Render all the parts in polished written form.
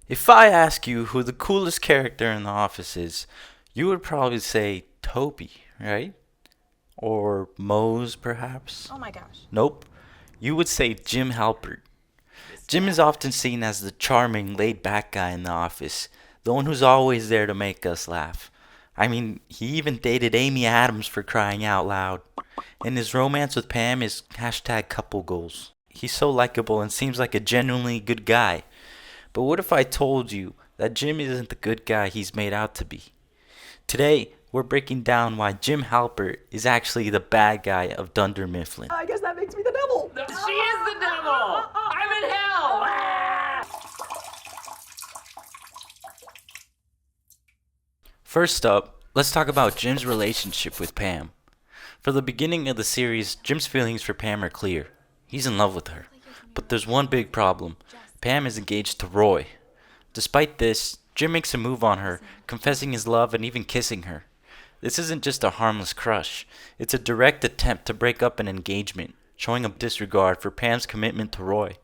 If I ask you who the coolest character in the office is, you would probably say Toby, right? Or Mose, perhaps? Oh my gosh. Nope. You would say Jim Halpert. Jim is often seen as the charming, laid back guy in the office, the one who's always there to make us laugh. I mean, he even dated Amy Adams for crying out loud. And his romance with Pam is hashtag couple goals. He's so likable and seems like a genuinely good guy. But what if I told you that Jim isn't the good guy he's made out to be? Today, we're breaking down why Jim Halpert is actually the bad guy of Dunder Mifflin. I guess that makes me the devil. She is the devil! I'm in hell! First up, let's talk about Jim's relationship with Pam. For the beginning of the series, Jim's feelings for Pam are clear. He's in love with her. But there's one big problem. Pam is engaged to Roy. Despite this, Jim makes a move on her, confessing his love and even kissing her. This isn't just a harmless crush. It's a direct attempt to break up an engagement, showing a disregard for Pam's commitment to Roy.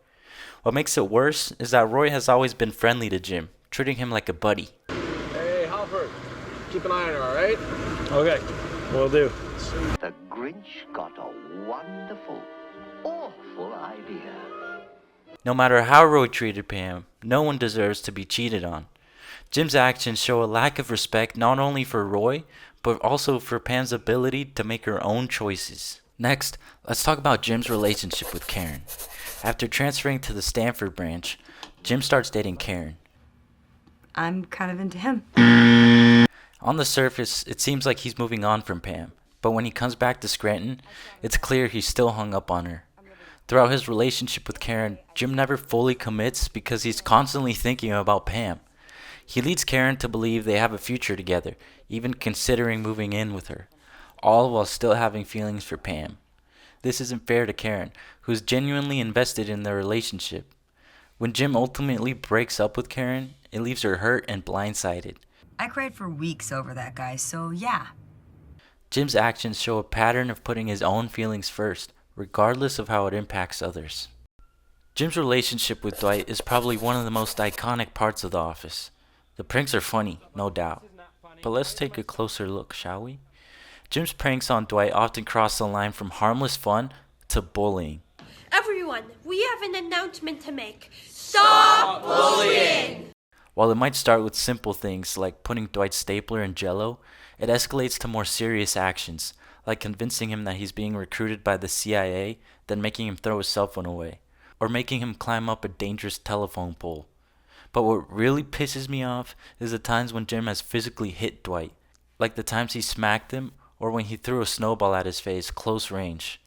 What makes it worse is that Roy has always been friendly to Jim, treating him like a buddy. Hey, Halpert, keep an eye on her, all right? Okay, will do. The Grinch got a wonderful, awful idea. No matter how Roy treated Pam, no one deserves to be cheated on. Jim's actions show a lack of respect not only for Roy, but also for Pam's ability to make her own choices. Next, let's talk about Jim's relationship with Karen. After transferring to the Stanford branch, Jim starts dating Karen. I'm kind of into him. On the surface, it seems like he's moving on from Pam, but when he comes back to Scranton, it's clear he's still hung up on her. Throughout his relationship with Karen, Jim never fully commits because he's constantly thinking about Pam. He leads Karen to believe they have a future together, even considering moving in with her, all while still having feelings for Pam. This isn't fair to Karen, who's genuinely invested in their relationship. When Jim ultimately breaks up with Karen, it leaves her hurt and blindsided. I cried for weeks over that guy, so yeah. Jim's actions show a pattern of putting his own feelings first, regardless of how it impacts others. Jim's relationship with Dwight is probably one of the most iconic parts of The Office. The pranks are funny, no doubt. But let's take a closer look, shall we? Jim's pranks on Dwight often cross the line from harmless fun to bullying. Everyone, we have an announcement to make. Stop bullying! While it might start with simple things like putting Dwight's stapler in Jell-O, it escalates to more serious actions, like convincing him that he's being recruited by the CIA, then making him throw his cell phone away, or making him climb up a dangerous telephone pole. But what really pisses me off is the times when Jim has physically hit Dwight, like the times he smacked him or when he threw a snowball at his face close range.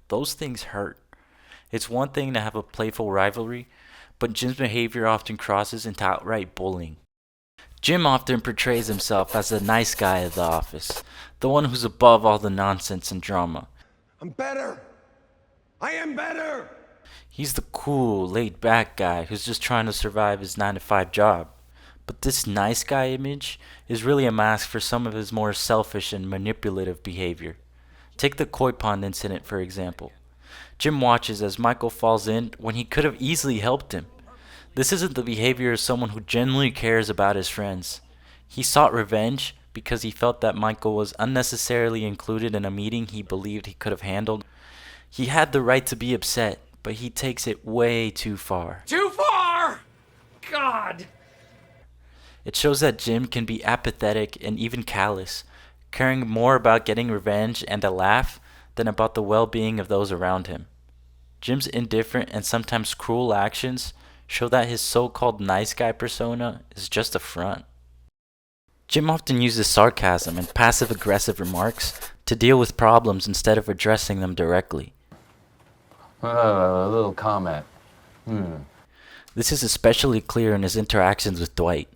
Those things hurt. It's one thing to have a playful rivalry, but Jim's behavior often crosses into outright bullying. Jim often portrays himself as the nice guy of the office, the one who's above all the nonsense and drama. I'm better. I am better. He's the cool, laid-back guy who's just trying to survive his 9-to-5 job. But this nice guy image is really a mask for some of his more selfish and manipulative behavior. Take the koi pond incident, for example. Jim watches as Michael falls in when he could have easily helped him. This isn't the behavior of someone who genuinely cares about his friends. He sought revenge because he felt that Michael was unnecessarily included in a meeting he believed he could have handled. He had the right to be upset, but he takes it way too far. Too far! God! It shows that Jim can be apathetic and even callous, caring more about getting revenge and a laugh than about the well-being of those around him. Jim's indifferent and sometimes cruel actions show that his so-called nice guy persona is just a front. Jim often uses sarcasm and passive-aggressive remarks to deal with problems instead of addressing them directly. A little comment. This is especially clear in his interactions with Dwight,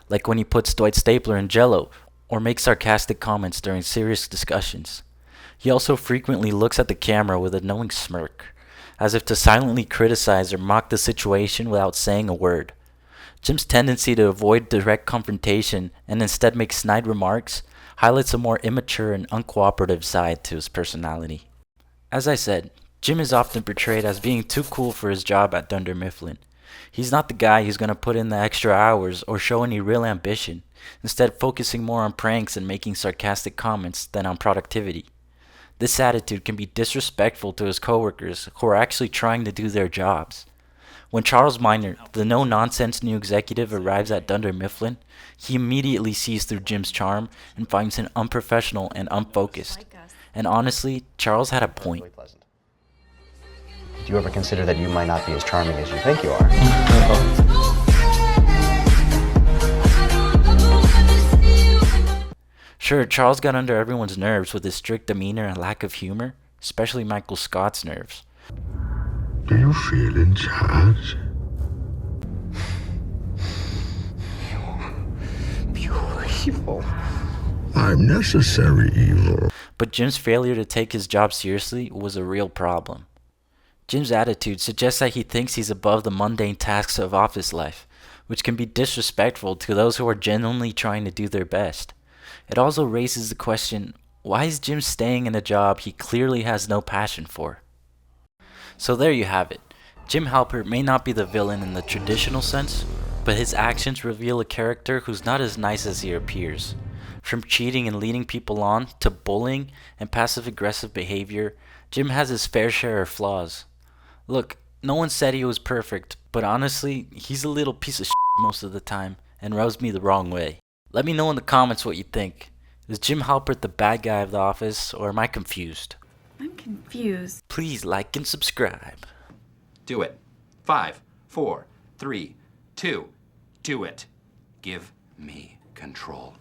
like when he puts Dwight's stapler in Jell-O or makes sarcastic comments during serious discussions. He also frequently looks at the camera with a knowing smirk, as if to silently criticize or mock the situation without saying a word. Jim's tendency to avoid direct confrontation and instead make snide remarks highlights a more immature and uncooperative side to his personality. As I said, Jim is often portrayed as being too cool for his job at Dunder Mifflin. He's not the guy who's gonna put in the extra hours or show any real ambition, instead focusing more on pranks and making sarcastic comments than on productivity. This attitude can be disrespectful to his coworkers who are actually trying to do their jobs. When Charles Miner, the no-nonsense new executive, arrives at Dunder Mifflin, he immediately sees through Jim's charm and finds him unprofessional and unfocused. And honestly, Charles had a point. Did you ever consider that you might not be as charming as you think you are? Sure, Charles got under everyone's nerves with his strict demeanor and lack of humor, especially Michael Scott's nerves. Do you feel in charge? Pure evil. I'm necessary evil. But Jim's failure to take his job seriously was a real problem. Jim's attitude suggests that he thinks he's above the mundane tasks of office life, which can be disrespectful to those who are genuinely trying to do their best. It also raises the question, why is Jim staying in a job he clearly has no passion for? So there you have it. Jim Halpert may not be the villain in the traditional sense, but his actions reveal a character who's not as nice as he appears. From cheating and leading people on to bullying and passive-aggressive behavior, Jim has his fair share of flaws. Look, no one said he was perfect, but honestly, he's a little piece of shit most of the time and rubs me the wrong way. Let me know in the comments what you think. Is Jim Halpert the bad guy of The Office, or am I confused? I'm confused. Please like and subscribe. Do it. 5, 4, 3, 2. Do it. Give me control.